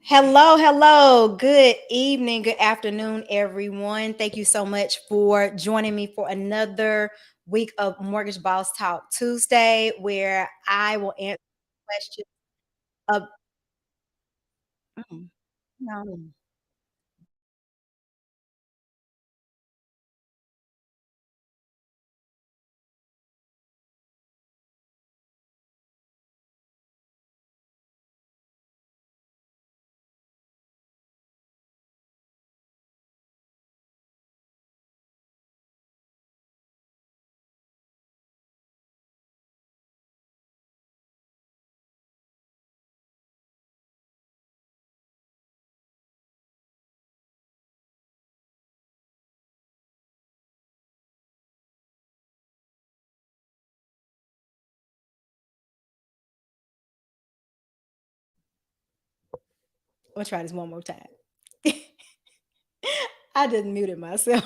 Hello, hello. Good evening, good afternoon, everyone. Thank you so much for joining me for another week of Mortgage Boss Talk Tuesday, where I will answer questions of. Mm, no. I'll try this one more time. I just muted myself.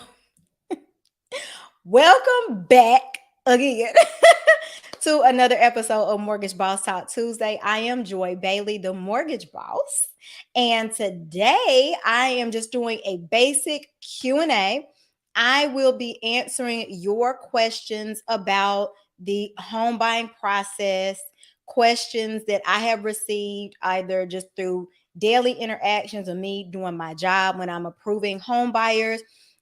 Welcome back again to another episode of Mortgage Boss Talk Tuesday. I am Joy Bailey, the mortgage boss, and today I am just doing a basic Q&A. I will be answering your questions about the home buying process, questions that I have received either just through daily interactions of me doing my job when I'm approving home buyers,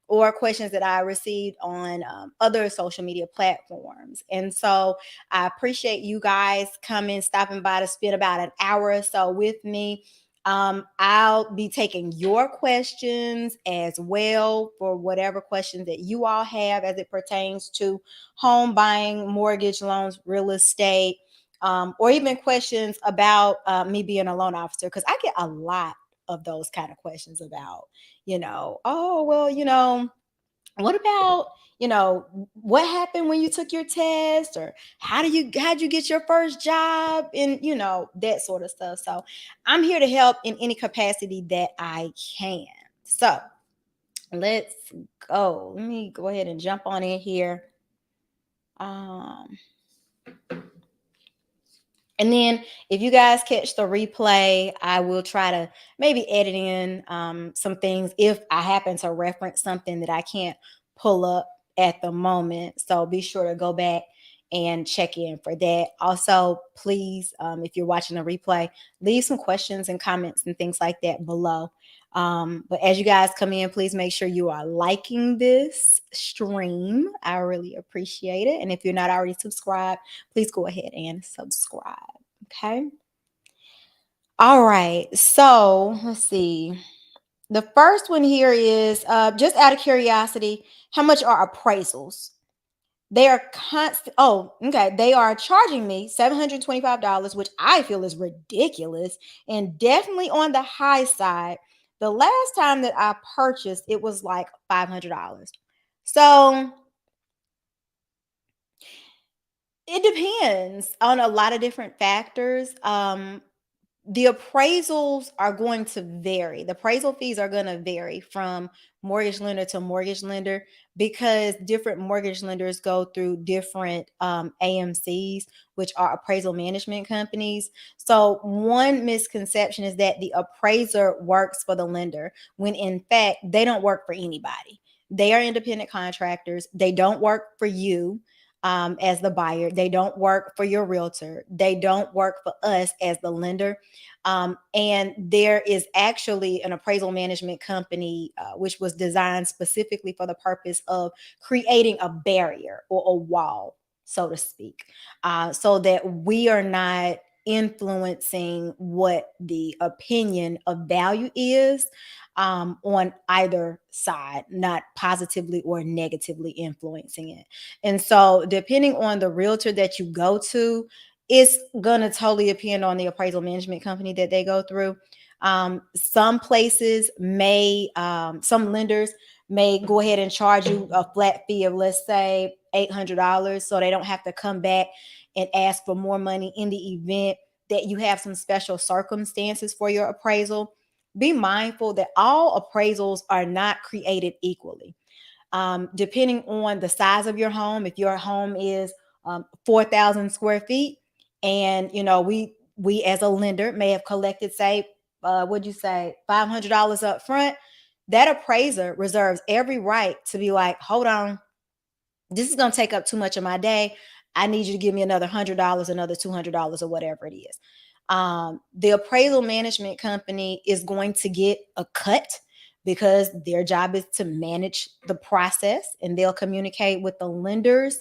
or questions that I received on other social media platforms. And so I appreciate you guys coming, stopping by to spend about an hour or so with me. I'll be taking your questions as well for whatever questions that you all have as it pertains to home buying, mortgage loans, real estate, or even questions about me being a loan officer, because I get a lot of those kind of questions about, oh, well, what about, what happened when you took your test, or how'd you get your first job, and that sort of stuff. So I'm here to help in any capacity that I can. So let's go. Let me go ahead and jump on in here. Um, And then if you guys catch the replay, I will try to maybe edit in some things if I happen to reference something that I can't pull up at the moment. So be sure to go back and check in for that. Also, please, if you're watching the replay, leave some questions and comments and things like that below. But as you guys come in, please make sure you are liking this stream. I really appreciate it. And if you're not already subscribed, please go ahead and subscribe. Okay. All right. So let's see. The first one here is just out of curiosity, how much are appraisals? They are constant. Oh, okay. They are charging me $725, which I feel is ridiculous and definitely on the high side. The last time that I purchased, it was like $500. So it depends on a lot of different factors. The appraisals are going to vary. The appraisal fees are going to vary from mortgage lender to mortgage lender, because different mortgage lenders go through different AMCs, which are appraisal management companies. So, one misconception is that the appraiser works for the lender, when in fact, they don't work for anybody. They are independent contractors, they don't work for you. As the buyer, they don't work for your realtor, they don't work for us as the lender. And there is actually an appraisal management company which was designed specifically for the purpose of creating a barrier or a wall, so to speak, so that we are not influencing what the opinion of value is on either side, not positively or negatively influencing it. And so, depending on the realtor that you go to, it's gonna totally depend on the appraisal management company that they go through. Some places may, some lenders may go ahead and charge you a flat fee of, let's say, $800, so they don't have to come back and ask for more money in the event that you have some special circumstances for your appraisal. Be mindful that all appraisals are not created equally. Depending on the size of your home, if your home is 4,000 square feet, and we as a lender may have collected, say, what'd you say, $500 up front, that appraiser reserves every right to be like, hold on, this is going to take up too much of my day. I need you to give me another $100, another $200, or whatever it is. The appraisal management company is going to get a cut because their job is to manage the process, and they'll communicate with the lender's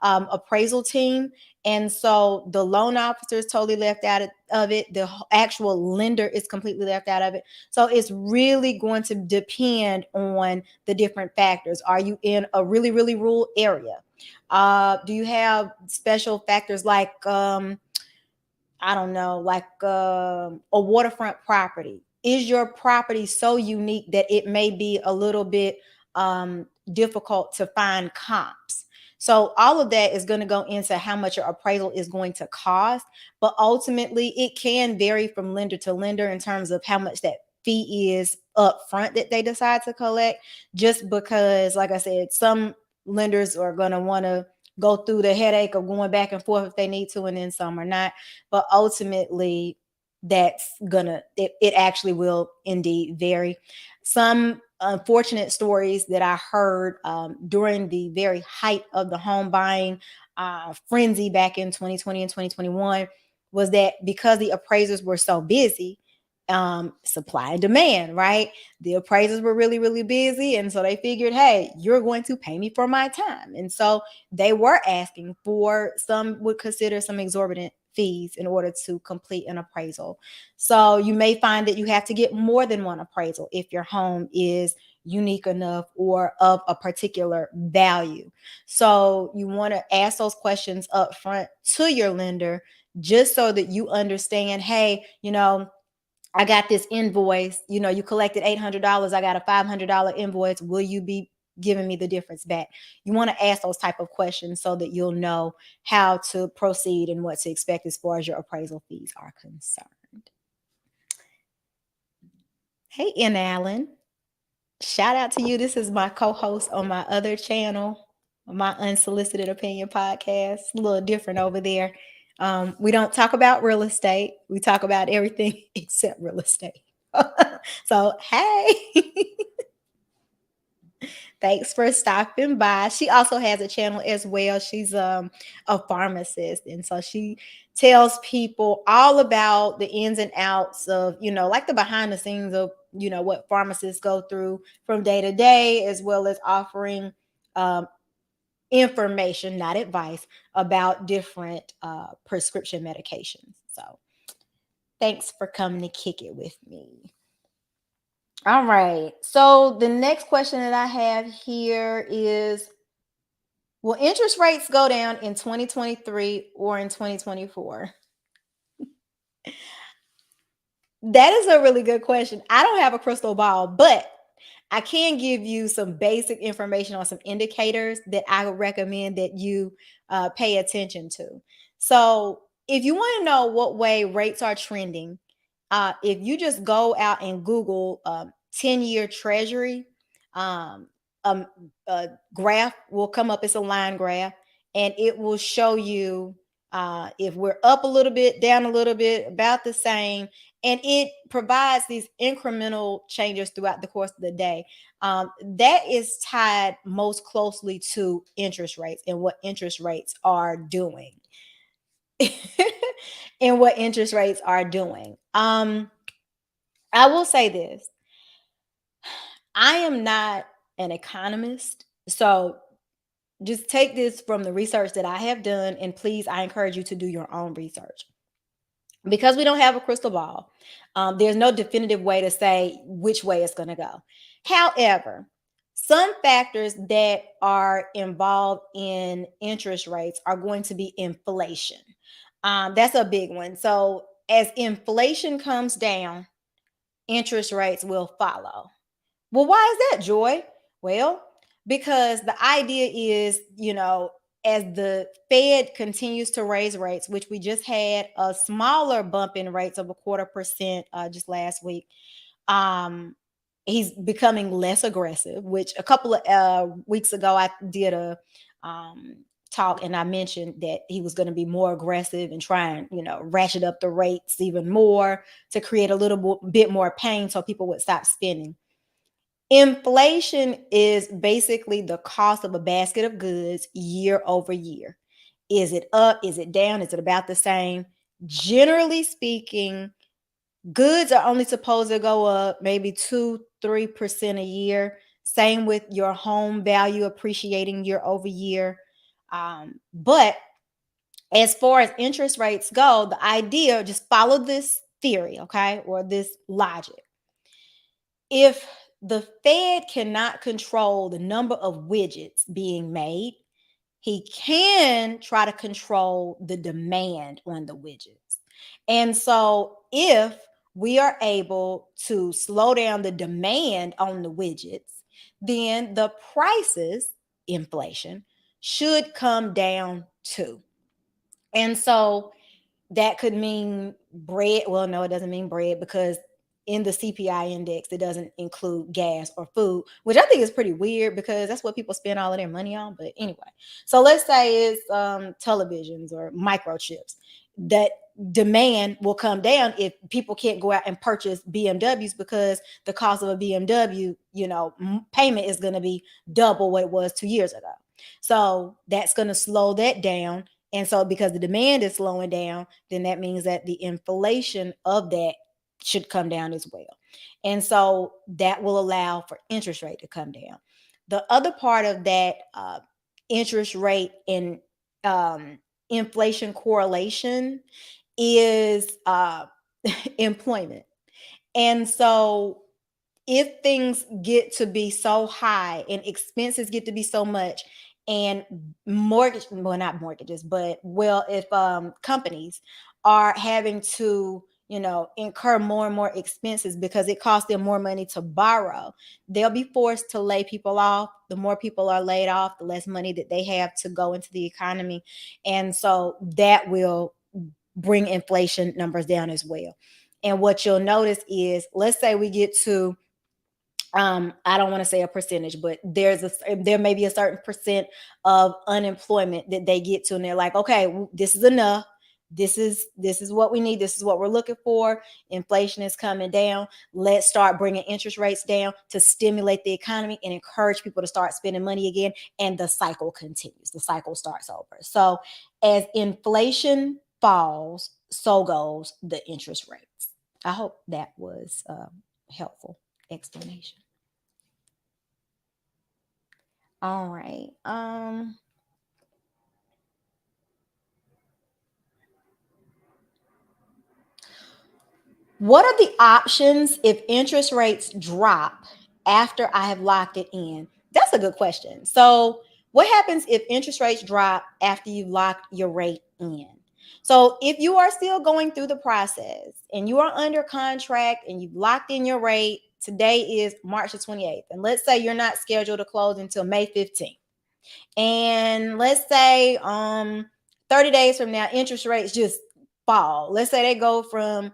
appraisal team. And so the loan officer is totally left out of it. The actual lender is completely left out of it. So it's really going to depend on the different factors. Are you in a really, really rural area? Do you have special factors like I don't know, like a waterfront property? Is your property so unique that it may be a little bit difficult to find comps? So all of that is going to go into how much your appraisal is going to cost, but ultimately it can vary from lender to lender in terms of how much that fee is up front that they decide to collect, just because, like I said, some lenders are going to want to go through the headache of going back and forth if they need to, and then some are not. But ultimately, it actually will indeed vary. Some unfortunate stories that I heard during the very height of the home buying frenzy back in 2020 and 2021 was that because the appraisers were so busy, supply and demand, right? The appraisers were really, really busy. And so they figured, hey, you're going to pay me for my time. And so they were asking for, some would consider, some exorbitant fees in order to complete an appraisal. So you may find that you have to get more than one appraisal if your home is unique enough or of a particular value. So you want to ask those questions up front to your lender, just so that you understand, hey, I got this invoice, you collected $800. I got a $500 invoice. Will you be giving me the difference back? You want to ask those type of questions so that you'll know how to proceed and what to expect as far as your appraisal fees are concerned. Hey, N. Allen, shout out to you. This is my co-host on my other channel, my Unsolicited Opinion podcast. A little different over there. We don't talk about real estate. We talk about everything except real estate. So, hey, thanks for stopping by. She also has a channel as well. She's a pharmacist, and so she tells people all about the ins and outs of, like the behind the scenes of, what pharmacists go through from day to day, as well as offering um, information, not advice, about different prescription medications. So thanks for coming to kick it with me. All right. So the next question that I have here is, will interest rates go down in 2023 or in 2024? That is a really good question. I don't have a crystal ball, but I can give you some basic information on some indicators that I would recommend that you pay attention to. So, if you want to know what way rates are trending, if you just go out and Google 10-year treasury, um, um, a graph will come up. It's a line graph, and it will show you if we're up a little bit, down a little bit, about the same. And it provides these incremental changes throughout the course of the day. That is tied most closely to interest rates and what interest rates are doing. And what interest rates are doing. I will say this. I am not an economist, so just take this from the research that I have done, and please, I encourage you to do your own research. Because we don't have a crystal ball, there's no definitive way to say which way it's going to go. However, some factors that are involved in interest rates are going to be inflation. That's a big one. So, as inflation comes down, interest rates will follow. Well, why is that, Joy? Well, because the idea is, as the Fed continues to raise rates, which we just had a smaller bump in rates of 0.25% just last week, he's becoming less aggressive, which a couple of weeks ago I did a talk and I mentioned that he was going to be more aggressive and try and, ratchet up the rates even more to create a little bit more pain so people would stop spending. Inflation is basically the cost of a basket of goods year over year. Is it up? Is it down? Is it about the same? Generally speaking, goods are only supposed to go up maybe 2-3% a year. Same with your home value appreciating year over year. But as far as interest rates go, the idea, just follow this theory, okay, or this logic. If the Fed cannot control the number of widgets being made, he can try to control the demand on the widgets. And so if we are able to slow down the demand on the widgets, then the prices, inflation, should come down too. And so that could mean bread. Well, no, it doesn't mean bread because in the CPI index, it doesn't include gas or food, which I think is pretty weird because that's what people spend all of their money on. But anyway, so let's say it's televisions or microchips. That demand will come down if people can't go out and purchase BMWs because the cost of a BMW, payment is going to be double what it was 2 years ago. So that's going to slow that down. And so because the demand is slowing down, then that means that the inflation of that should come down as well. And so that will allow for interest rate to come down. The other part of that interest rate and inflation correlation is employment. And so if things get to be so high and expenses get to be so much and not mortgages, but if companies are having to, incur more and more expenses because it costs them more money to borrow, they'll be forced to lay people off. The more people are laid off, the less money that they have to go into the economy. And so that will bring inflation numbers down as well. And what you'll notice is, let's say we get to I don't want to say a percentage, but there may be a certain percent of unemployment that they get to, and they're like, okay, this is enough. This is what we need. This is what we're looking for. Inflation is coming down. Let's start bringing interest rates down to stimulate the economy and encourage people to start spending money again. And the cycle continues. The cycle starts over. So as inflation falls, so goes the interest rates. I hope that was helpful explanation. All right. What are the options if interest rates drop after I have locked it in? That's a good question. So, what happens if interest rates drop after you've locked your rate in? So, if you are still going through the process and you are under contract and you've locked in your rate, today is March the 28th. And let's say you're not scheduled to close until May 15th. And let's say 30 days from now, interest rates just fall. Let's say they go from,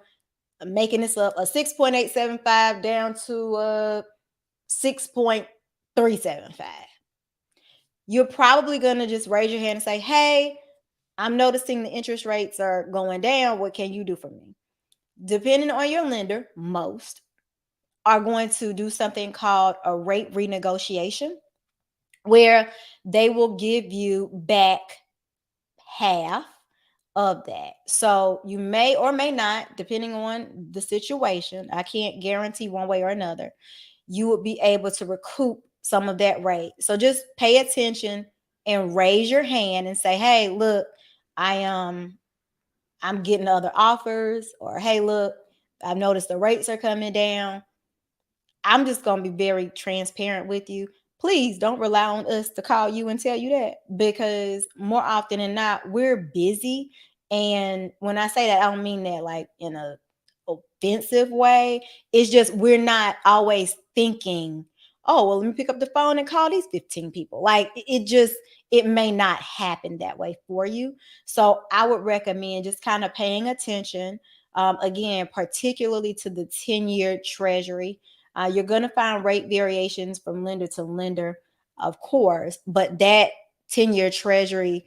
making this up, a 6.875 down to 6.375. You're probably going to just raise your hand and say, hey, I'm noticing the interest rates are going down. What can you do for me? Depending on your lender, most are going to do something called a rate renegotiation, where they will give you back half of that. So you may or may not, depending on the situation, I can't guarantee one way or another, you would be able to recoup some of that rate. So just pay attention and raise your hand and say, hey, look, I'm getting other offers, or hey, look, I've noticed the rates are coming down. I'm just going to be very transparent with you. Please don't rely on us to call you and tell you that, because more often than not, we're busy. And when I say that, I don't mean that like in a offensive way. It's just we're not always thinking, oh, well, let me pick up the phone and call these 15 people. Like it may not happen that way for you. So I would recommend just kind of paying attention, again, particularly to the 10-year treasury. You're going to find rate variations from lender to lender, of course, but that 10-year treasury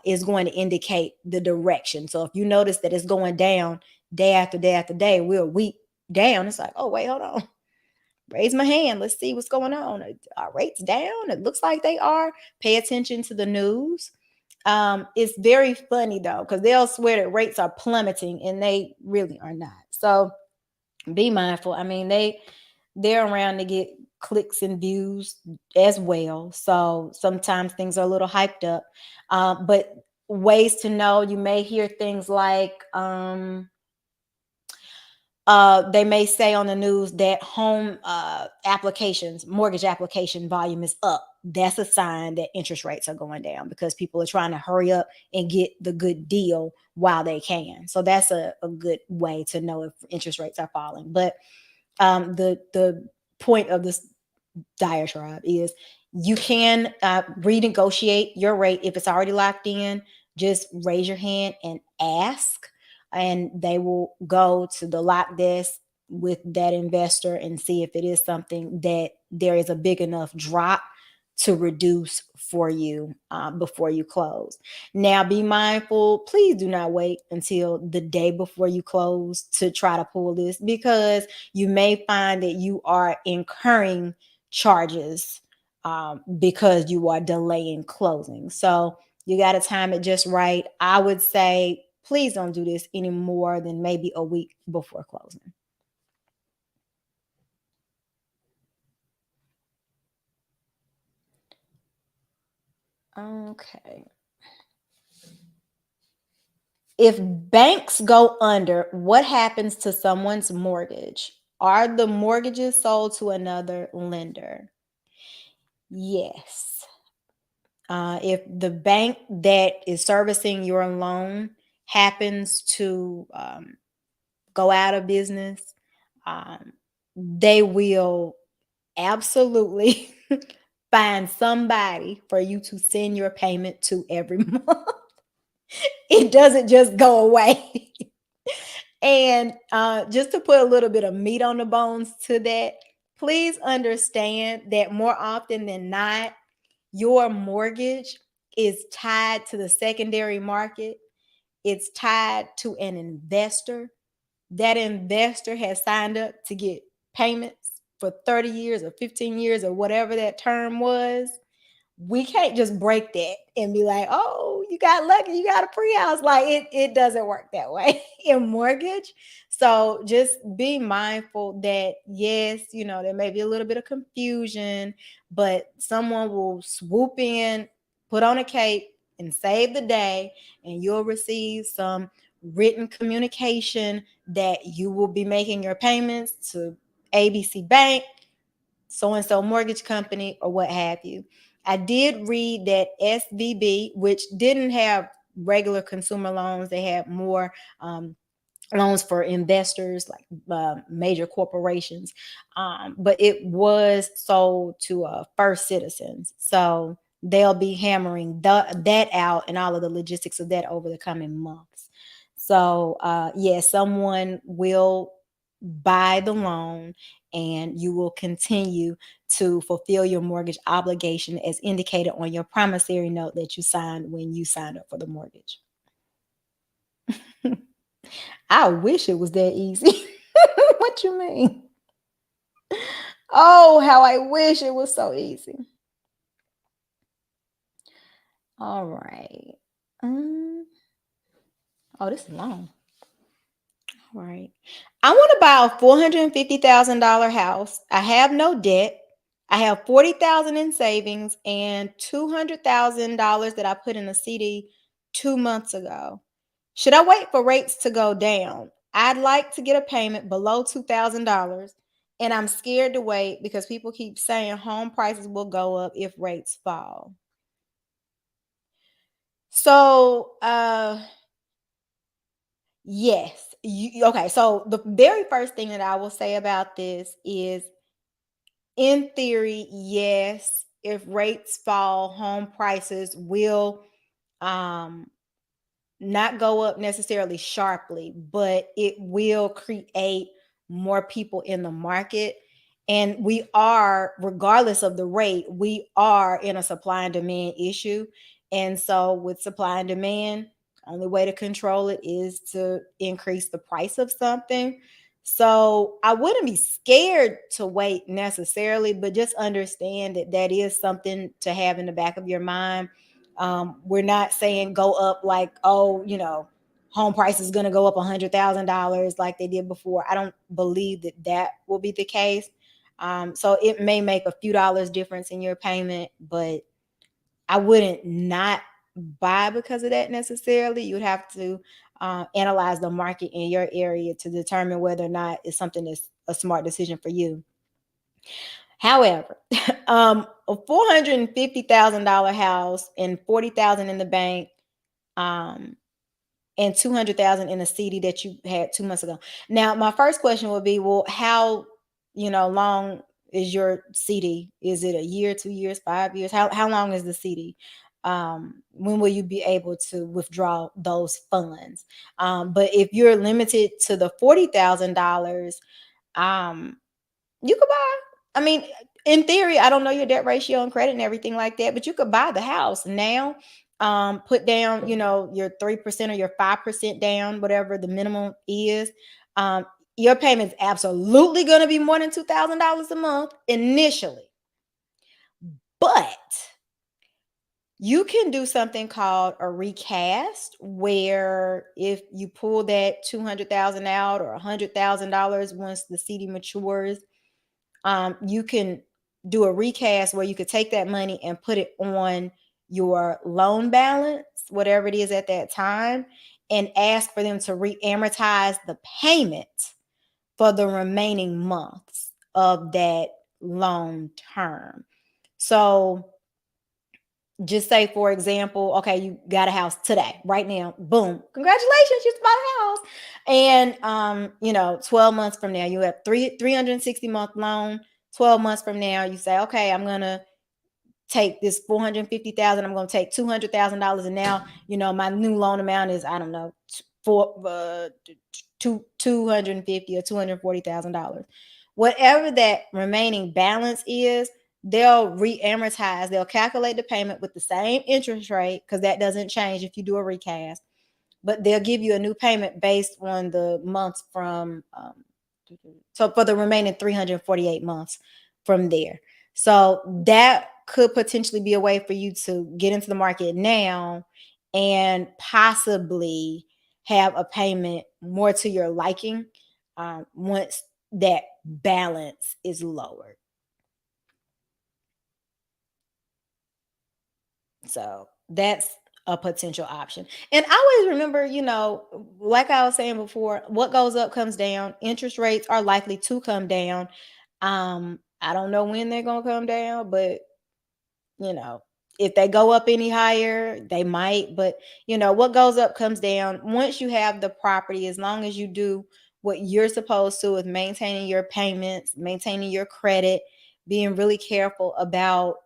is going to indicate the direction. So if you notice that it's going down day after day after day, we're a week down. It's like, oh, wait, hold on. Raise my hand. Let's see what's going on. Are rates down? It looks like they are. Pay attention to the news. It's very funny though, because they'll swear that rates are plummeting and they really are not. So be mindful. I mean, they're around to get clicks and views as well. So sometimes things are a little hyped up. But ways to know, you may hear things like they may say on the news that home applications, mortgage application volume is up. That's a sign that interest rates are going down because people are trying to hurry up and get the good deal while they can. So that's a good way to know if interest rates are falling. But the point of this diatribe is you can renegotiate your rate if it's already locked in. Just raise your hand and ask, and they will go to the lock desk with that investor and see if it is something that there is a big enough drop to reduce for you before you close. Now, be mindful, please do not wait until the day before you close to try to pull this, because you may find that you are incurring charges because you are delaying closing. So you got to time it just right. I would say please don't do this any more than maybe a week before closing. Okay. If banks go under, what happens to someone's mortgage? Are the mortgages sold to another lender? Yes. If the bank that is servicing your loan happens to go out of business, um, they will absolutely find somebody for you to send your payment to every month. It doesn't just go away. And just to put a little bit of meat on the bones to that, please understand that more often than not, your mortgage is tied to the secondary market. It's tied to an investor. That investor has signed up to get payments for 30 years or 15 years or whatever that term was. We can't just break that and be like, oh, you got lucky, you got a pre-house. Like it doesn't work that way in mortgage. So just be mindful that yes, there may be a little bit of confusion, but someone will swoop in, put on a cape, and save the day, and you'll receive some written communication that you will be making your payments to ABC Bank, so and so mortgage company, or what have you. I did read that SVB, which didn't have regular consumer loans, they had more loans for investors like major corporations, but it was sold to First Citizens. So they'll be hammering that out and all of the logistics of that over the coming months. So someone will buy the loan, and you will continue to fulfill your mortgage obligation as indicated on your promissory note that you signed when you signed up for the mortgage. I wish it was that easy. What you mean? Oh, how I wish it was so easy. All right. Oh, this is long. All right. I want to buy a $450,000 house. I have no debt. I have 40,000 in savings and $200,000 that I put in a CD 2 months ago. Should I wait for rates to go down? I'd like to get a payment below $2,000, and I'm scared to wait because people keep saying home prices will go up if rates fall. So, yes. Okay, so the very first thing that I will say about this is, in theory, yes, if rates fall, home prices will um not go up necessarily sharply, but it will create more people in the market. And we are, regardless of the rate, we are in a supply and demand issue. And so with supply and demand, only way to control it is to increase the price of something. So I wouldn't be scared to wait necessarily, but just understand that that is something to have in the back of your mind. We're not saying go up like, oh, home price is going to go up $100,000 like they did before. I don't believe that that will be the case. So it may make a few dollars difference in your payment, but I wouldn't not buy because of that necessarily. You would have to analyze the market in your area to determine whether or not it's something that's a smart decision for you. However, a $450,000 house and 40,000 in the bank, and 200,000 in a CD that you had 2 months ago. Now, my first question would be, well, how long is your CD? Is it a year, 2 years, 5 years? How long is the CD? When will you be able to withdraw those funds? But if you're limited to the $40,000, um, you could buy. I mean, in theory, I don't know your debt ratio and credit and everything like that, but you could buy the house now. Put down, your 3% or your 5% down, whatever the minimum is. Um, your payment's absolutely going to be more than $2,000 a month initially, but you can do something called a recast, where if you pull that 200,000 out or $100,000 once the CD matures, you can do a recast where you could take that money and put it on your loan balance, whatever it is at that time, and ask for them to re-amortize the payment for the remaining months of that loan term. So just say, for example, okay, you got a house today, right now, boom, congratulations, you bought a house. And 12 months from now, you have 360-month loan. 12 months from now, you say, okay, I'm gonna take this 450,000, I'm gonna take $200,000, and now my new loan amount is, I don't know, for 250 or $240,000. Whatever that remaining balance is, they'll re-amortize, they'll calculate the payment with the same interest rate, because that doesn't change if you do a recast, but they'll give you a new payment based on the months from so for the remaining 348 months from there. So that could potentially be a way for you to get into the market now and possibly have a payment more to your liking once that balance is lowered. So that's a potential option. And I always remember, like I was saying before, what goes up comes down. Interest rates are likely to come down. I don't know when they're gonna come down, but you know, if they go up any higher, they might, but what goes up comes down. Once you have the property, as long as you do what you're supposed to with maintaining your payments, maintaining your credit, being really careful about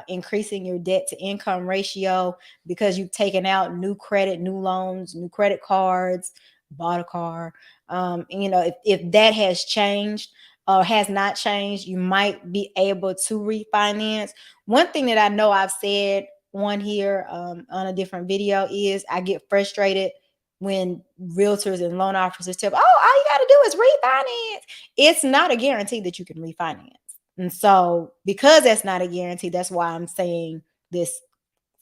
increasing your debt to income ratio, because you've taken out new credit, new loans, new credit cards, bought a car. If that has changed or has not changed, you might be able to refinance. One thing that I know I've said on here on a different video is I get frustrated when realtors and loan officers tell me, oh, all you got to do is refinance. It's not a guarantee that you can refinance. And so because that's not a guarantee, that's why I'm saying this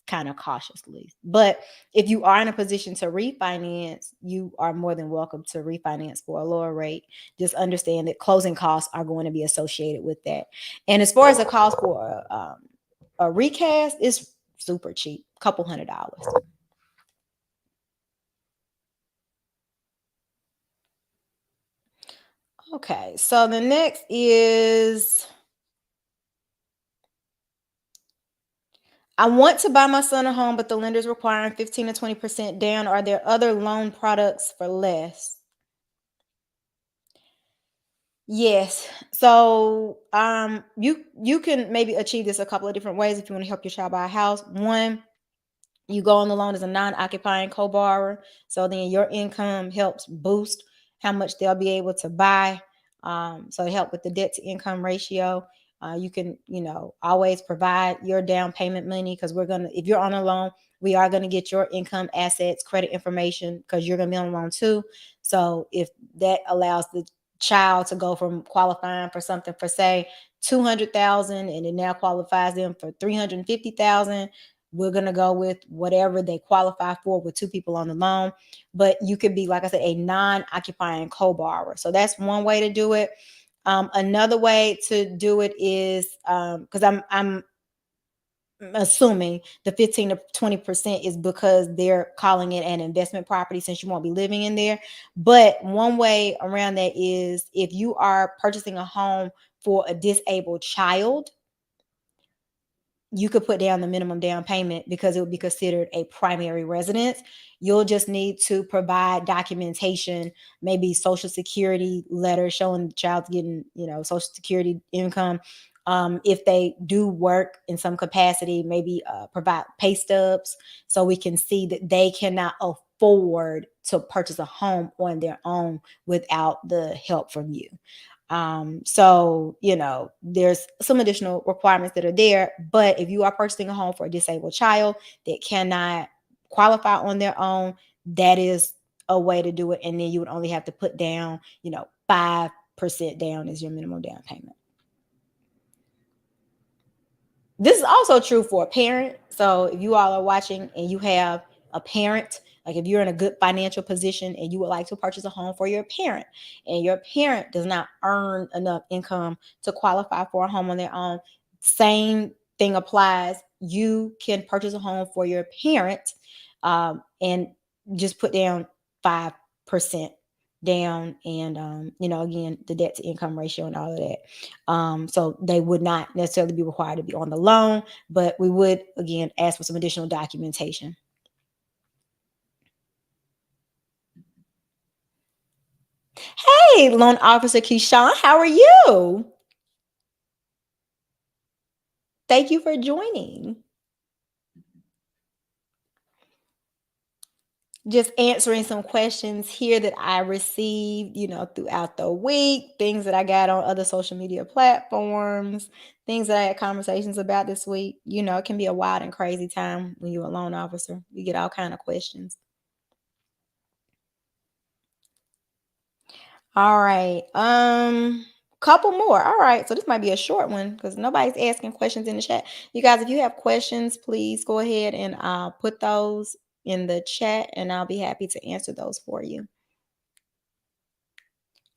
kind of cautiously. But if you are in a position to refinance, you are more than welcome to refinance for a lower rate. Just understand that closing costs are going to be associated with that. And as far as the cost for a recast, it's super cheap, a couple $100. Okay, so the next is, I want to buy my son a home, but the lender's requiring 15 to 20% down. Are there other loan products for less? Yes. So you can maybe achieve this a couple of different ways if you want to help your child buy a house. One, you go on the loan as a non-occupying co-borrower. So then your income helps boost how much they'll be able to buy. So it help with the debt to income ratio. You can, always provide your down payment money, because if you're on a loan, we are going to get your income, assets, credit information, because you're going to be on a loan too. So if that allows the child to go from qualifying for something for, say, 200,000, and it now qualifies them for 350,000, we're going to go with whatever they qualify for with two people on the loan. But you could be, like I said, a non-occupying co-borrower. So that's one way to do it. Another way to do it is, because I'm assuming the 15 to 20% is because they're calling it an investment property, since you won't be living in there. But one way around that is, if you are purchasing a home for a disabled child, you could put down the minimum down payment, because it would be considered a primary residence. You'll just need to provide documentation, maybe social security letter showing the child's getting, social security income. If they do work in some capacity, maybe provide pay stubs, so we can see that they cannot afford to purchase a home on their own without the help from you. So, there's some additional requirements that are there. But if you are purchasing a home for a disabled child that cannot qualify on their own, that is a way to do it. And then you would only have to put down, 5% down as your minimum down payment. This is also true for a parent. So if you all are watching and you have a parent, like if you're in a good financial position and you would like to purchase a home for your parent, and your parent does not earn enough income to qualify for a home on their own, same thing applies. You can purchase a home for your parent, and just put down 5% down, and again, the debt to income ratio and all of that. So they would not necessarily be required to be on the loan, but we would, again, ask for some additional documentation. Hey, loan officer Keyshawn, how are you? Thank you for joining. Just answering some questions here that I received, throughout the week, things that I got on other social media platforms, things that I had conversations about this week. It can be a wild and crazy time when you're a loan officer. You get all kind of questions. All right. Couple more. All right. So this might be a short one, because nobody's asking questions in the chat. You guys, if you have questions, please go ahead and put those in the chat, and I'll be happy to answer those for you.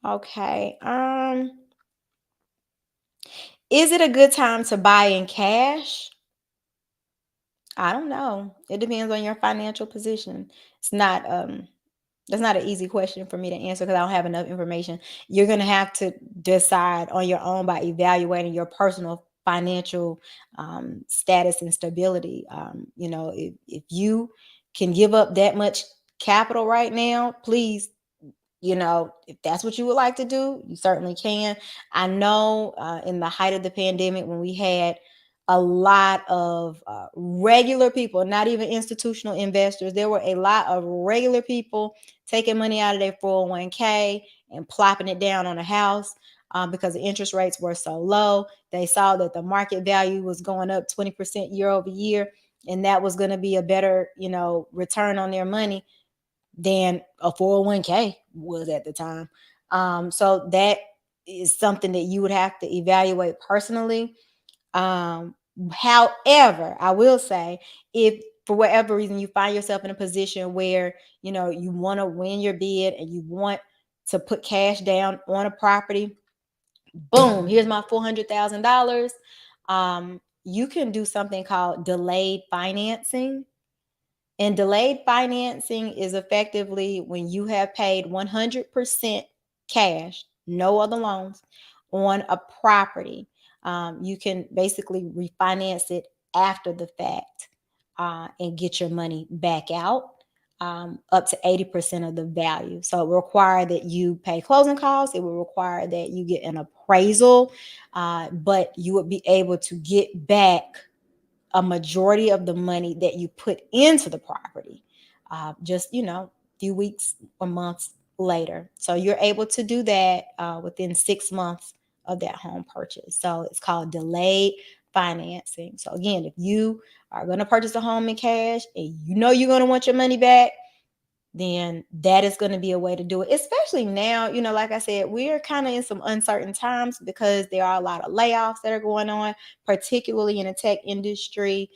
Okay. Is it a good time to buy in cash? I don't know. It depends on your financial position. It's not That's not an easy question for me to answer, because I don't have enough information. You're going to have to decide on your own by evaluating your personal financial status and stability. If you can give up that much capital right now, please, if that's what you would like to do, you certainly can. I know in the height of the pandemic, when we had a lot of regular people, not even institutional investors, there were a lot of regular people taking money out of their 401k and plopping it down on a house, because the interest rates were so low. They saw that the market value was going up 20% year over year, and that was going to be a better, return on their money than a 401k was at the time. So that is something that you would have to evaluate personally. However, I will say, if for whatever reason you find yourself in a position where you want to win your bid and you want to put cash down on a property, boom, here's my $400,000. You can do something called delayed financing. And delayed financing is effectively when you have paid 100% cash, no other loans, on a property. You can basically refinance it after the fact, and get your money back out, up to 80% of the value. So it will require that you pay closing costs. It will require that you get an appraisal, but you would be able to get back a majority of the money that you put into the property, just few weeks or months later. So you're able to do that within 6 months of that home purchase. So it's called delayed financing. So again, if you are going to purchase a home in cash and you know you're going to want your money back, then that is going to be a way to do it. Especially now, like I said, we're kind of in some uncertain times because there are a lot of layoffs that are going on, particularly in the tech industry.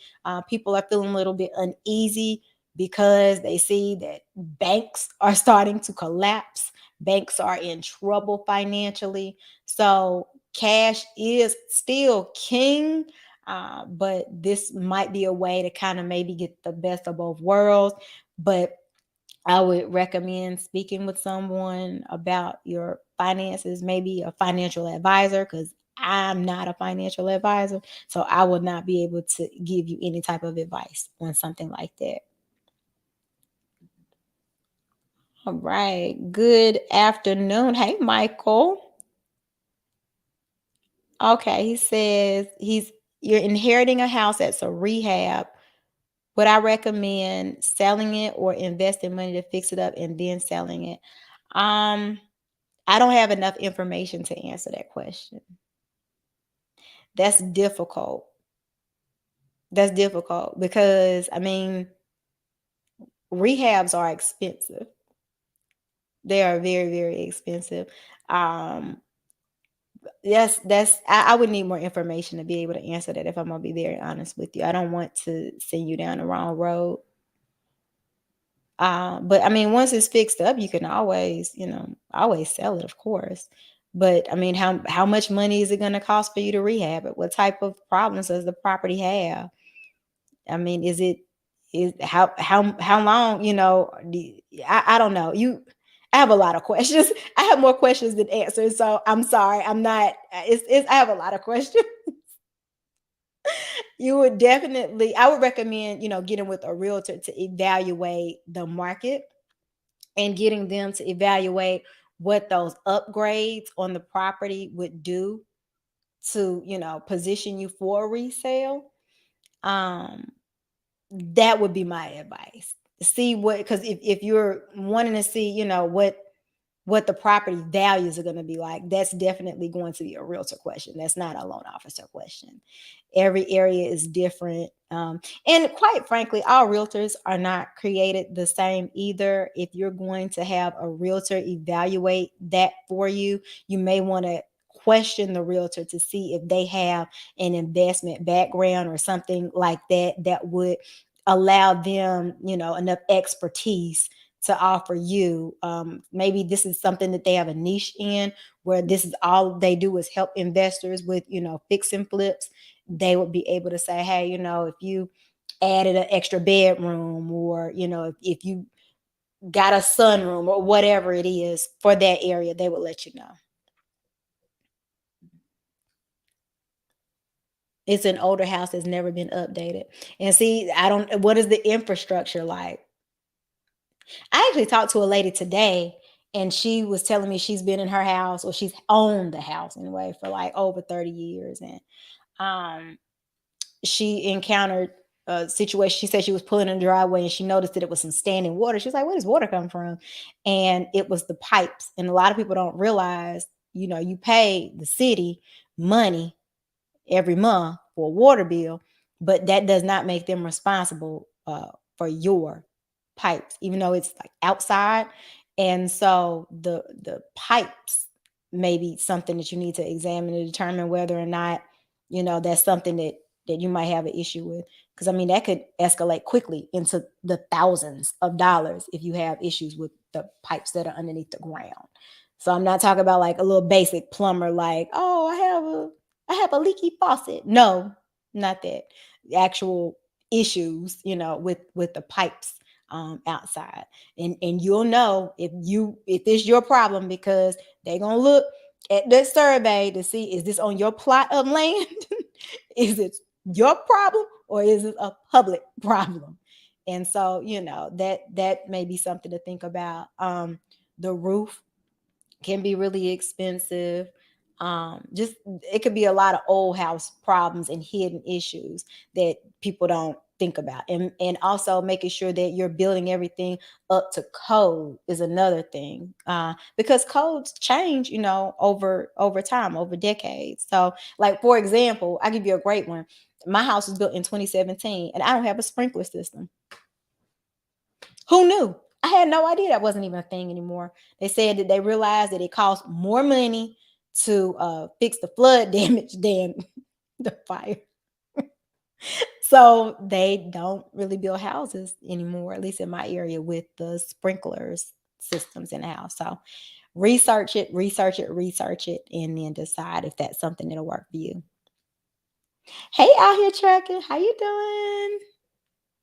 People are feeling a little bit uneasy because they see that banks are starting to collapse. Banks are in trouble financially. So cash is still king. But this might be a way to kind of maybe get the best of both worlds. But I would recommend speaking with someone about your finances, maybe a financial advisor, because I'm not a financial advisor. So I would not be able to give you any type of advice on something like that. All right. Good afternoon. Hey, Michael. Okay. He says you're inheriting a house that's a rehab. Would I recommend selling it or investing money to fix it up and then selling it? Um, I don't have enough information to answer that question. That's difficult. That's difficult because rehabs are expensive. They are very, very expensive. Um, I would need more information to be able to answer that if I'm gonna be very honest with you. I don't want to send you down the wrong road. But once it's fixed up, you can always sell it, of course. But how much money is it going to cost for you to rehab it? What type of problems does the property have? Is it is how long? I don't know. I have a lot of questions. I have more questions than answers. So I'm sorry. I'm not. I have a lot of questions. I would recommend, getting with a realtor to evaluate the market and getting them to evaluate what those upgrades on the property would do to, position you for a resale. Um, that would be my advice. See what, because if you're wanting to see, what the property values are going to be like, that's definitely going to be a realtor question. That's not a loan officer question. Every area is different. And quite frankly, all realtors are not created the same either. If you're going to have a realtor evaluate that for you, you may want to question the realtor to see if they have an investment background or something like that would allow them, enough expertise to offer you. Maybe this is something that they have a niche in, where this is all they do is help investors with, fix and flips. They would be able to say, hey, if you added an extra bedroom, or, if you got a sunroom or whatever it is for that area, they would let you know. It's an older house that's never been updated. And see, what is the infrastructure like? I actually talked to a lady today, and she was telling me she's been in her house, or she's owned the house anyway, for like over 30 years. And um she encountered a situation. She said she was pulling in the driveway and she noticed that it was some standing water. She was like, where does water come from? And it was the pipes. And a lot of people don't realize, you pay the city money every month for a water bill, but that does not make them responsible for your pipes, even though it's like outside. And so the pipes may be something that you need to examine to determine whether or not, that's something that you might have an issue with. Because that could escalate quickly into the thousands of dollars if you have issues with the pipes that are underneath the ground. So I'm not talking about like a little basic plumber, like, oh, I have a leaky faucet. No, not that. The actual issues, with the pipes outside. And you'll know if it's your problem, because they're gonna look at that survey to see, is this on your plot of land? Is it your problem, or is it a public problem? And so, that may be something to think about. The roof can be really expensive. Just, it could be a lot of old house problems and hidden issues that people don't think about. And also making sure that you're building everything up to code is another thing, because codes change, over time, over decades. So, like, for example, I give you a great one. My house was built in 2017 and I don't have a sprinkler system. Who knew? I had no idea that wasn't even a thing anymore. They said that they realized that it costs more money to fix the flood damage than the fire. So they don't really build houses anymore, at least in my area, with the sprinklers systems in the house. So research it, research it, research it, and then decide if that's something that'll work for you. Hey, out here trucking, how you doing?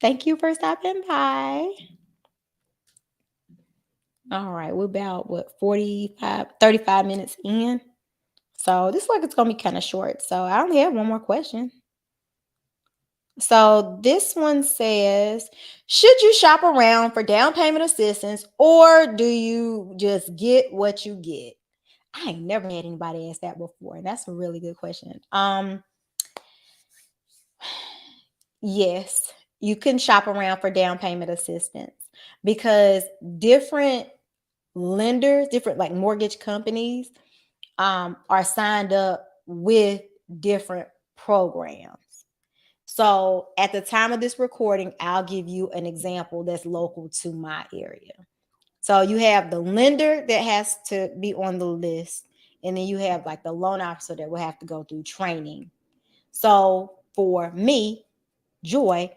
Thank you for stopping by. All right, we're about what 35 minutes in. So this like it's gonna be kind of short. So I only have one more question. So this one says, should you shop around for down payment assistance or do you just get what you get? I ain't never had anybody ask that before. And that's a really good question. Yes, you can shop around for down payment assistance because different lenders, different like mortgage companies, are signed up with different programs. So at the time of this recording, I'll give you an example that's local to my area. So you have the lender that has to be on the list, and then you have like the loan officer that will have to go through training. So for me, Joy,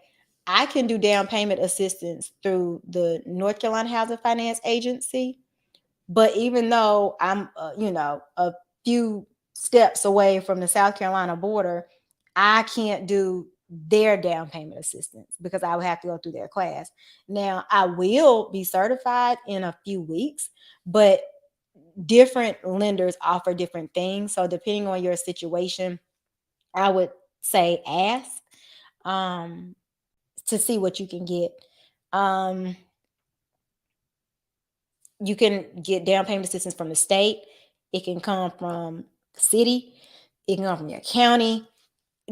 I can do down payment assistance through the North Carolina Housing Finance Agency. But even though I'm, a few steps away from the South Carolina border, I can't do their down payment assistance because I would have to go through their class. Now, I will be certified in a few weeks, but different lenders offer different things. So depending on your situation, I would say ask, um, to see what you can get. Um, you can get down payment assistance from the state. It can come from the city. It can come from your county.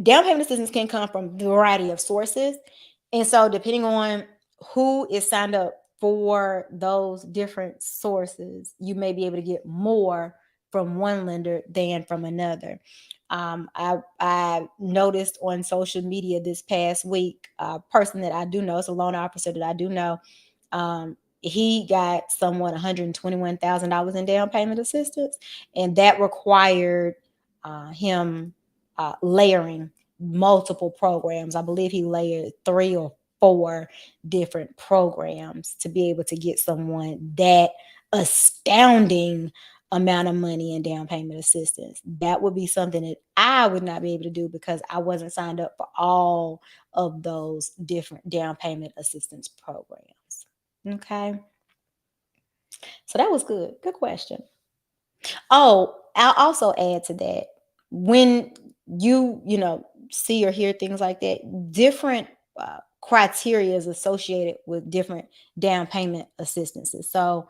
Down payment assistance can come from a variety of sources. And so depending on who is signed up for those different sources, you may be able to get more from one lender than from another. I noticed on social media this past week, a person that I do know, it's a loan officer that I do know, he got someone $121,000 in down payment assistance, and that required him layering multiple programs. I believe he layered 3 or 4 different programs to be able to get someone that astounding amount of money in down payment assistance. That would be something that I would not be able to do because I wasn't signed up for all of those different down payment assistance programs. Okay. So that was good. Good question. Oh, I'll also add to that. When you see or hear things like that, different criteria is associated with different down payment assistances. So,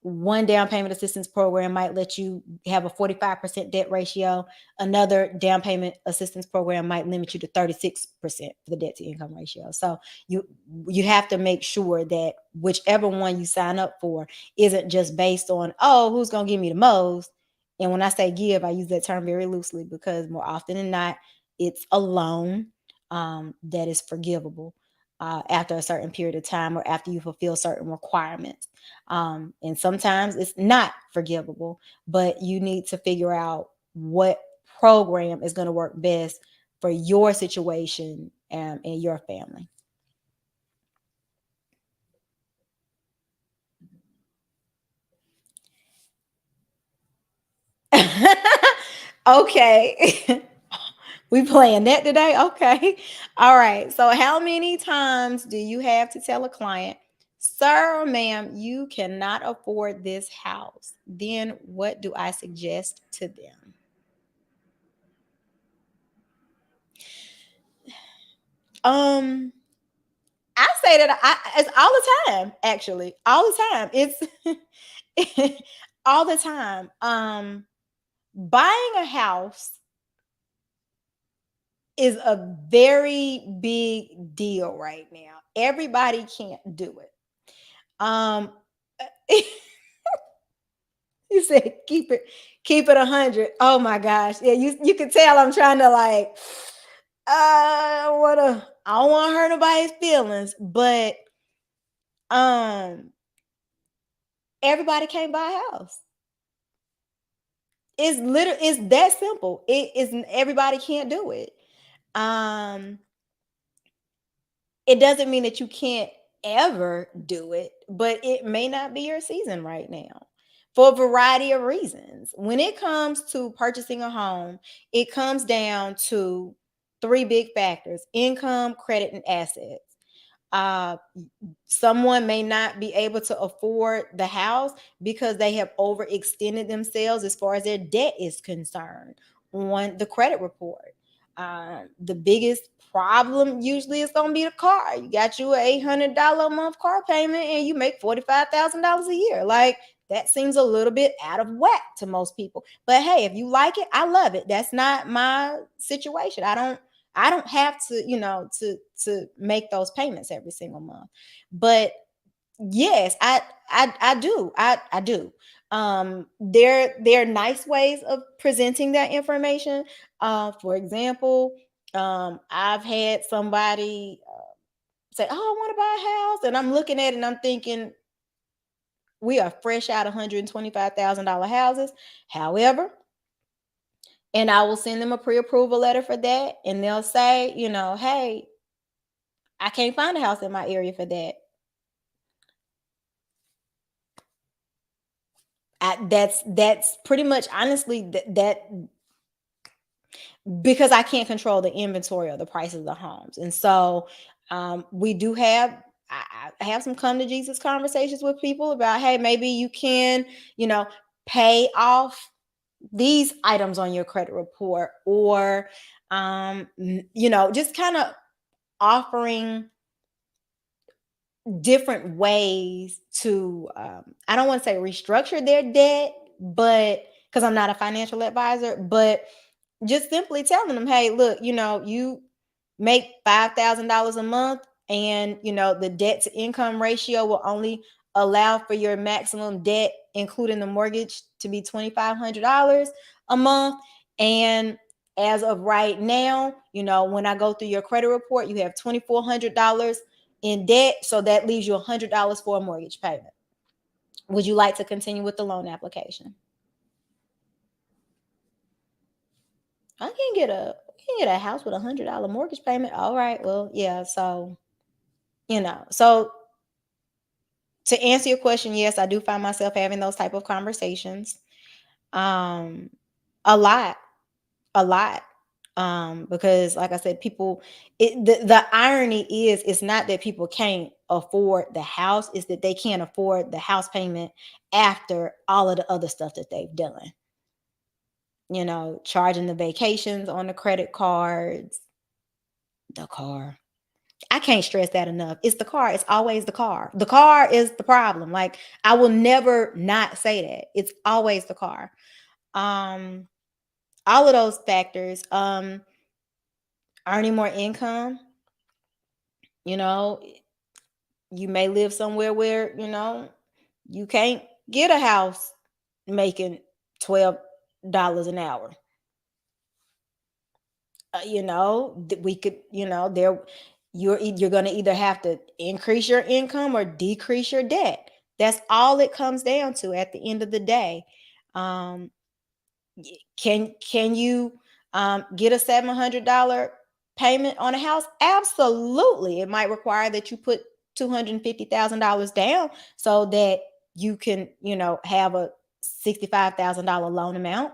one down payment assistance program might let you have a 45% debt ratio. Another down payment assistance program might limit you to 36% for the debt to income ratio. So you you have to make sure that whichever one you sign up for isn't just based on, oh, who's going to give me the most. And when I say give, I use that term very loosely because more often than not, it's a loan that is forgivable after a certain period of time or after you fulfill certain requirements. And sometimes it's not forgivable, but you need to figure out what program is going to work best for your situation and your family. Okay. We playing that today? Okay. All right. So how many times do you have to tell a client, sir or ma'am, you cannot afford this house? Then what do I suggest to them? Um, I say that it's all the time, actually. All the time. It's all the time. Buying a house is a very big deal right now. Everybody can't do it. Um, you said keep it 100. Oh my gosh. Yeah, you can tell I'm trying to like I don't want to hurt nobody's feelings, but everybody can't buy a house. It's that simple. It is everybody can't do it. Um it doesn't mean that you can't ever do it, but it may not be your season right now for a variety of reasons. When it comes to purchasing a home, it comes down to three big factors: income, credit, and assets. Uh, Someone may not be able to afford the house because they have overextended themselves as far as their debt is concerned on the credit report. The biggest problem usually is going to be the car. You got you an $800 a month car payment and you make $45,000 a year. Like, that seems a little bit out of whack to most people. But hey, if you like it, I love it. That's not my situation. I don't have to, to make those payments every single month. But yes, I do. I do. There are nice ways of presenting that information. For example, I've had somebody say, "Oh, I want to buy a house," and I'm looking at it and I'm thinking, we are fresh out $125,000 houses. However, and I will send them a pre-approval letter for that, and they'll say, hey, I can't find a house in my area for that. That's pretty much honestly that because I can't control the inventory or the prices of the homes. And so we do have I have some come to Jesus conversations with people about, hey, maybe you can, pay off these items on your credit report, or just kind of offering different ways to I don't want to say restructure their debt, but because I'm not a financial advisor, but just simply telling them, hey, look, you make $5,000 a month, and the debt to income ratio will only allow for your maximum debt, including the mortgage, to be $2,500 a month. And as of right now, when I go through your credit report, you have $2,400 in debt, so that leaves you $100 for a mortgage payment. Would you like to continue with the loan application? I can get a house with $100 mortgage payment. All right. Well, yeah. So to answer your question, yes, I do find myself having those type of conversations. Um, a lot, a lot. Because like I said, the irony is, it's not that people can't afford the house, it's that they can't afford the house payment after all of the other stuff that they've done. Charging the vacations on the credit cards, the car. I can't stress that enough. It's the car. It's always the car. The car is the problem. Like, I will never not say that. It's always the car. Um, all of those factors. Earning more income. You know, you may live somewhere where you can't get a house making $12 an hour. We could, there you're going to either have to increase your income or decrease your debt. That's all it comes down to at the end of the day. um can you get a $700 payment on a house? Absolutely. It might require that you put $250,000 down so that you can have a $65,000 loan amount.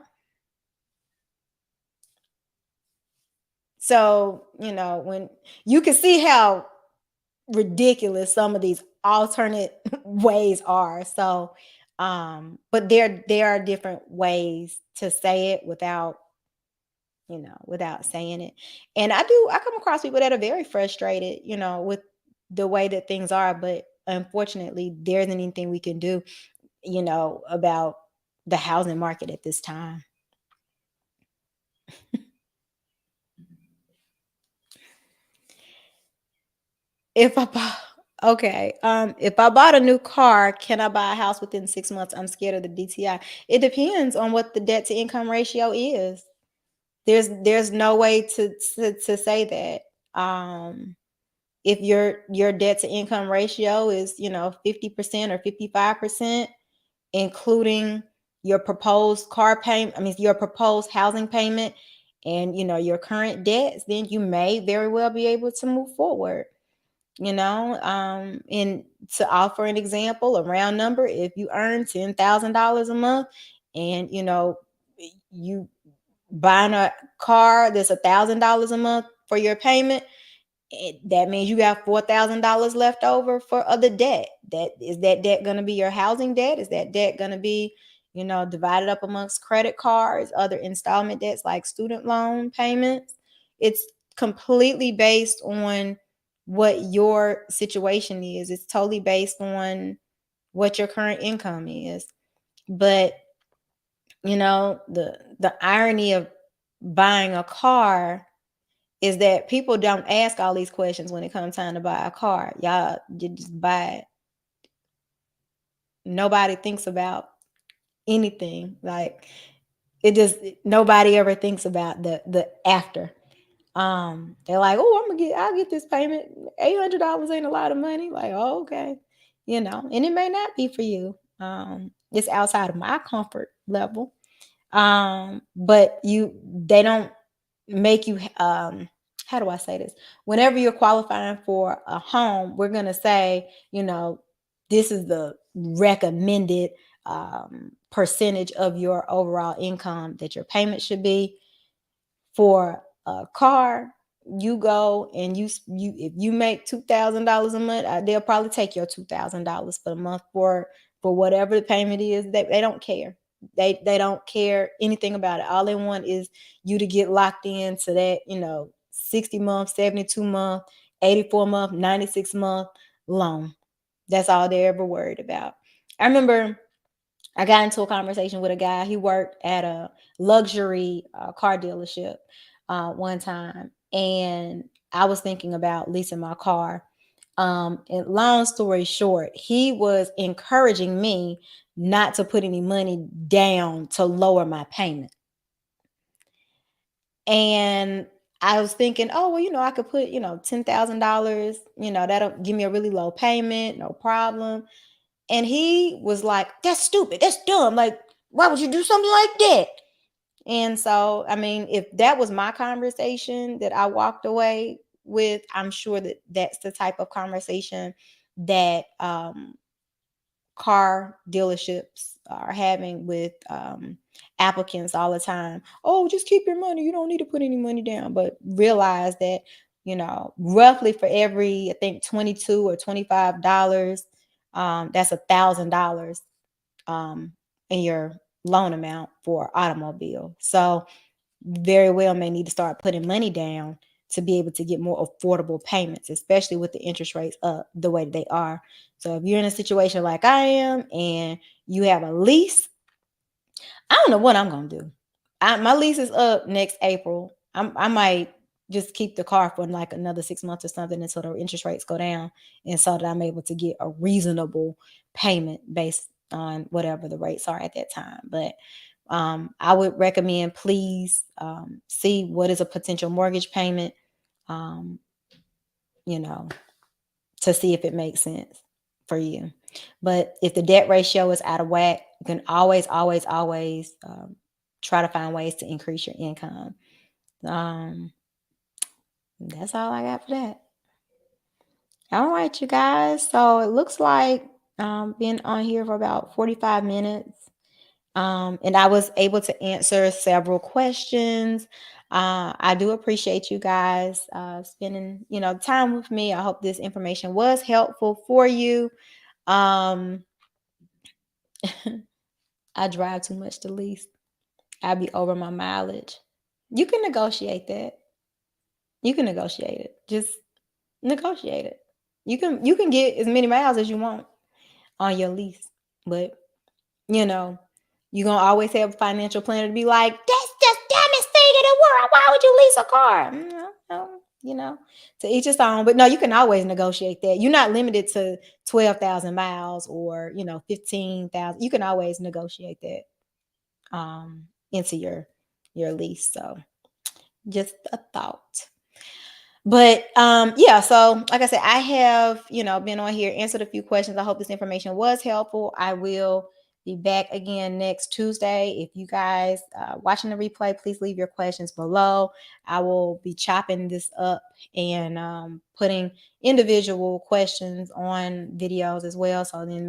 So, when you can see how ridiculous some of these alternate ways are. So, but there are different ways to say it without saying it. And I come across people that are very frustrated, with the way that things are, but unfortunately, there isn't anything we can do, about the housing market at this time. If I bought okay, if I bought a new car, can I buy a house within 6 months? I'm scared of the DTI. It depends on what the debt to income ratio is. There's no way to say that. If your debt to income ratio is, 50% or 55%, including your proposed car payment, I mean your proposed housing payment and your current debts, then you may very well be able to move forward. And to offer an example, a round number, if you earn $10,000 a month and you buying a car that's $1,000 a month for your payment, that means you got $4,000 left over for other debt. That debt going to be your housing debt? Is that debt going to be, divided up amongst credit cards, other installment debts like student loan payments? It's completely based on what your situation is. It's totally based on what your current income is. But the irony of buying a car is that people don't ask all these questions when it comes time to buy a car. Y'all, you just buy it. Nobody thinks about anything. Like it just nobody ever thinks about the after. They're like, oh, I'll get this payment. $800 ain't a lot of money. Like, oh, okay. And it may not be for you. It's outside of my comfort level. But they don't make you how do I say this? Whenever you're qualifying for a home, we're gonna say, this is the recommended percentage of your overall income that your payment should be. For a car, you go and you if you make $2,000 a month, they'll probably take your $2,000 for the month for whatever the payment is. They don't care. They don't care anything about it. All they want is you to get locked into that 60 month, 72 month, 84 month, 96 month loan. That's all they're ever worried about. I remember I got into a conversation with a guy. He worked at a luxury car dealership one time, and I was thinking about leasing my car. And long story short, he was encouraging me not to put any money down to lower my payment. And I was thinking, oh, well, I could put, $10,000, that'll give me a really low payment, no problem. And he was like, that's stupid. That's dumb. Like, why would you do something like that? And so, I mean, if that was my conversation that I walked away with, I'm sure that that's the type of conversation that car dealerships are having with applicants all the time. Oh, just keep your money. You don't need to put any money down. But realize that, roughly for every, I think, 22 or $25, that's $1,000 in your loan amount for automobile. So very well may need to start putting money down to be able to get more affordable payments, especially with the interest rates up the way they are. So if you're in a situation like I am and you have a lease, I don't know what I'm gonna do. My lease is up next April. I might just keep the car for like another 6 months or something until the interest rates go down, and so that I'm able to get a reasonable payment based on whatever the rates are at that time. But I would recommend please see what is a potential mortgage payment, um, you know, to see if it makes sense for you. But if the debt ratio is out of whack, you can always, always, always try to find ways to increase your income. Um, that's all I got for that. All right, you guys. So it looks like been on here for about 45 minutes. And I was able to answer several questions. I do appreciate you guys spending, time with me. I hope this information was helpful for you. Um, I drive too much to lease. I'll be over my mileage. You can negotiate that. You can negotiate it. Just negotiate it. You can get as many miles as you want on your lease, but you know, you're gonna always have a financial planner to be like, that's the dumbest thing in the world. Why would you lease a car? No, to each his own. But no, you can always negotiate that. You're not limited to 12,000 miles or 15,000. You can always negotiate that into your lease. So just a thought. But yeah, so like I said, I have been on here, answered a few questions. I hope this information was helpful. I will be back again next Tuesday. If you guys watching the replay, please leave your questions below. I will be chopping this up and putting individual questions on videos as well. So then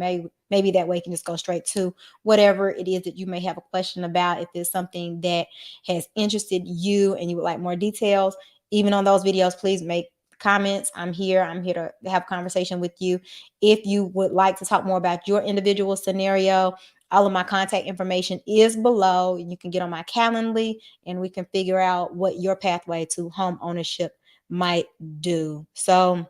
maybe that way you can just go straight to whatever it is that you may have a question about. If there's something that has interested you and you would like more details, even on those videos, please make comments. I'm here to have a conversation with you. If you would like to talk more about your individual scenario, all of my contact information is below. You can get on my Calendly and we can figure out what your pathway to home ownership might do. So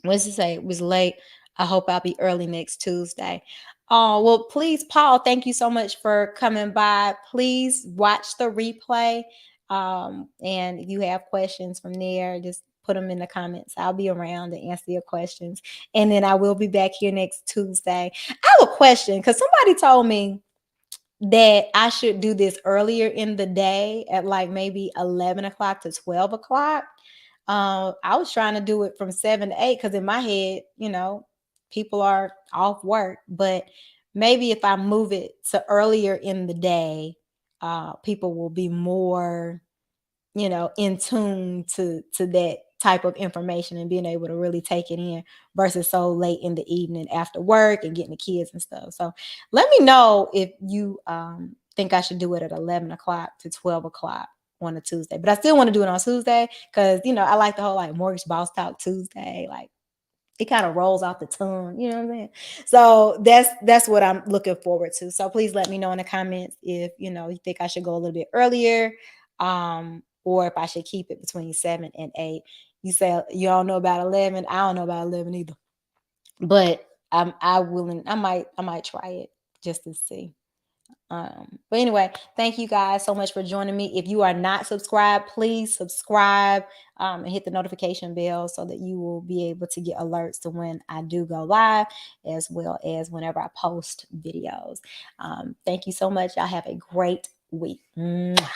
what's to say? It was late. I hope I'll be early next Tuesday. Oh, well, please, Paul, thank you so much for coming by. Please watch the replay. And if you have questions from there, just put them in the comments. I'll be around to answer your questions. And then I will be back here next Tuesday. I have a question because somebody told me that I should do this earlier in the day at like maybe 11 o'clock to 12 o'clock. I was trying to do it from 7 to 8 because in my head, people are off work. But maybe if I move it to earlier in the day, people will be more in tune to that type of information and being able to really take it in versus so late in the evening after work and getting the kids and stuff. So let me know if you think I should do it at 11 o'clock to 12 o'clock on a Tuesday. But I still want to do it on Tuesday because, I like the whole like mortgage boss talk Tuesday. Like it kind of rolls off the tongue, you know what I'm saying? So that's what I'm looking forward to. So please let me know in the comments if you think I should go a little bit earlier, or if I should keep it between 7 and 8. You say you don't know about 11. I don't know about 11 either. But I might try it just to see. But anyway, thank you guys so much for joining me. If you are not subscribed, please subscribe and hit the notification bell so that you will be able to get alerts to when I do go live, as well as whenever I post videos. Thank you so much. Y'all have a great week. Mwah.